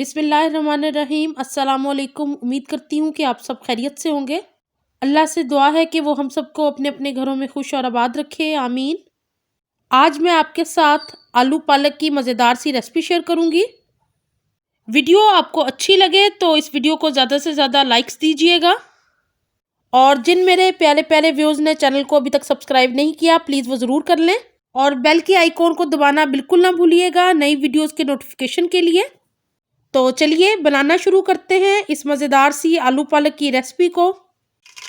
बिस्मिल्लाहिर्रहमानिर्रहीम। अस्सलामुअलैकुम। उम्मीद करती हूँ कि आप सब खैरियत से होंगे। अल्लाह से दुआ है कि वो हम सबको अपने अपने घरों में खुश और आबाद रखे, आमीन। आज मैं आपके साथ आलू पालक की मज़ेदार सी रेसिपी शेयर करूँगी। वीडियो आपको अच्छी लगे तो इस वीडियो को ज़्यादा से ज़्यादा लाइक्स दीजिएगा, और जिन मेरे प्यारे प्यारे व्यूज़ ने चैनल को अभी तक सब्सक्राइब नहीं किया, प्लीज़ वो ज़रूर कर लें, और बेल की आइकॉन को दबाना बिल्कुल ना भूलिएगा नई वीडियोज़ के नोटिफिकेशन के लिए। तो चलिए बनाना शुरू करते हैं इस मज़ेदार सी आलू पालक की रेसिपी को।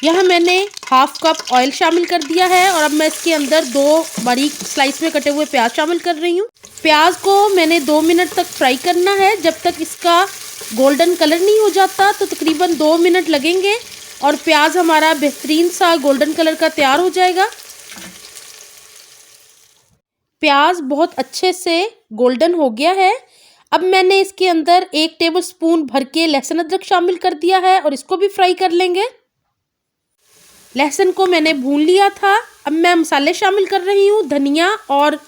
यहाँ मैंने हाफ कप ऑयल शामिल कर दिया है, और अब मैं इसके अंदर 2 बारीक स्लाइस में कटे हुए प्याज शामिल कर रही हूँ। प्याज को मैंने 2 मिनट तक फ्राई करना है। जब तक इसका गोल्डन कलर नहीं हो जाता तो तकरीबन 2 मिनट लगेंगे, और प्याज हमारा बेहतरीन सा गोल्डन कलर का तैयार हो जाएगा। प्याज बहुत अच्छे से गोल्डन हो गया है। अब मैंने इसके अंदर 1 टेबलस्पून भर के लहसुन अदरक शामिल कर दिया है, और इसको भी फ्राई कर लेंगे। लहसुन को मैंने भून लिया था। अब मैं मसाले शामिल कर रही हूँ। धनिया और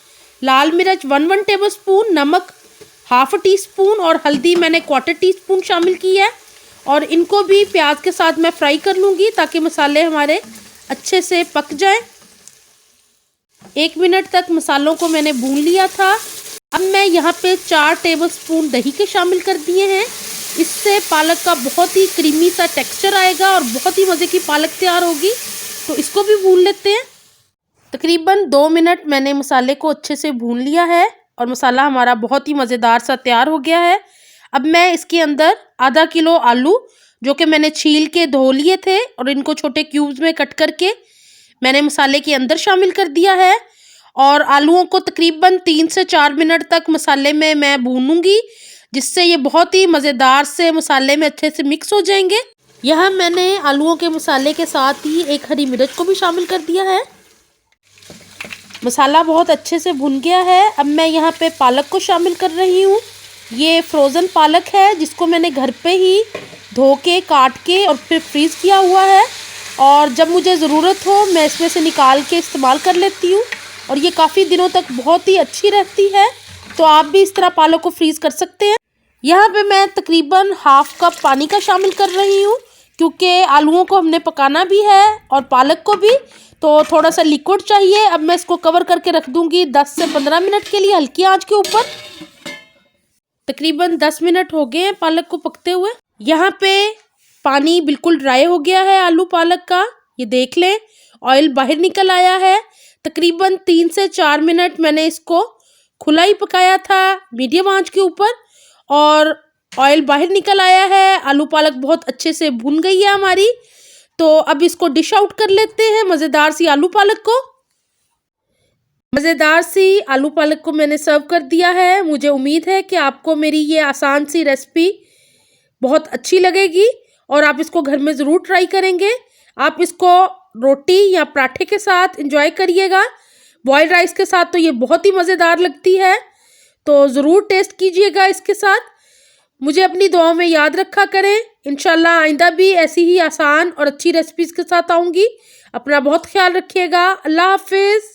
लाल मिर्च 1 टेबलस्पून, नमक ½ टीस्पून, और हल्दी मैंने 1/4 टीस्पून शामिल की है, और इनको भी प्याज के साथ मैं फ्राई कर लूँगी ताकि मसाले हमारे अच्छे से पक जाएं। 1 मिनट तक मसालों को मैंने भून लिया था। अब मैं यहाँ पे 4 टेबलस्पून दही के शामिल कर दिए हैं। इससे पालक का बहुत ही क्रीमी सा टेक्सचर आएगा और बहुत ही मज़े की पालक तैयार होगी। तो इसको भी भून लेते हैं। तकरीबन 2 मिनट मैंने मसाले को अच्छे से भून लिया है, और मसाला हमारा बहुत ही मज़ेदार सा तैयार हो गया है। अब मैं इसके अंदर ½ किलो आलू, जो कि मैंने छील के धो लिए थे और इनको छोटे क्यूब्स में कट करके मैंने मसाले के अंदर शामिल कर दिया है, और आलूओं को तकरीबन 3 से 4 मिनट तक मसाले में मैं भूनूंगी, जिससे ये बहुत ही मज़ेदार से मसाले में अच्छे से मिक्स हो जाएंगे। यहाँ मैंने आलूओं के मसाले के साथ ही 1 हरी मिर्च को भी शामिल कर दिया है। मसाला बहुत अच्छे से भुन गया है। अब मैं यहाँ पे पालक को शामिल कर रही हूँ। ये फ्रोज़न पालक है, जिसको मैंने घर पे ही धो के काट के और फिर फ्रीज़ किया हुआ है, और जब मुझे ज़रूरत हो मैं इसमें से निकाल के इस्तेमाल कर लेती हूँ, और ये काफ़ी दिनों तक बहुत ही अच्छी रहती है। तो आप भी इस तरह पालक को फ्रीज़ कर सकते हैं। यहाँ पे मैं तकरीबन ½ कप पानी का शामिल कर रही हूँ, क्योंकि आलूओं को हमने पकाना भी है और पालक को भी, तो थोड़ा सा लिक्विड चाहिए। अब मैं इसको कवर करके रख दूँगी 10 से 15 मिनट के लिए हल्की आंच के ऊपर। तकरीबन 10 मिनट हो गए हैं पालक को पकते हुए। यहाँ पे पानी बिल्कुल ड्राई हो गया है आलू पालक का। ये देख लें, ऑयल बाहर निकल आया है। तकरीबन 3 से 4 मिनट मैंने इसको खुला ही पकाया था मीडियम आंच के ऊपर, और ऑयल बाहर निकल आया है। आलू पालक बहुत अच्छे से भुन गई है हमारी। तो अब इसको डिश आउट कर लेते हैं मज़ेदार सी आलू पालक को। मज़ेदार सी आलू पालक को मैंने सर्व कर दिया है। मुझे उम्मीद है कि आपको मेरी ये आसान सी रेसिपी बहुत अच्छी लगेगी, और आप इसको घर में ज़रूर ट्राई करेंगे। आप इसको रोटी या पराठे के साथ एंजॉय करिएगा। बॉइल्ड राइस के साथ तो ये बहुत ही मज़ेदार लगती है। तो ज़रूर टेस्ट कीजिएगा इसके साथ। मुझे अपनी दुआओं में याद रखा करें। इंशाल्लाह आइंदा भी ऐसी ही आसान और अच्छी रेसिपीज़ के साथ आऊँगी। अपना बहुत ख्याल रखिएगा। अल्लाह हाफिज़।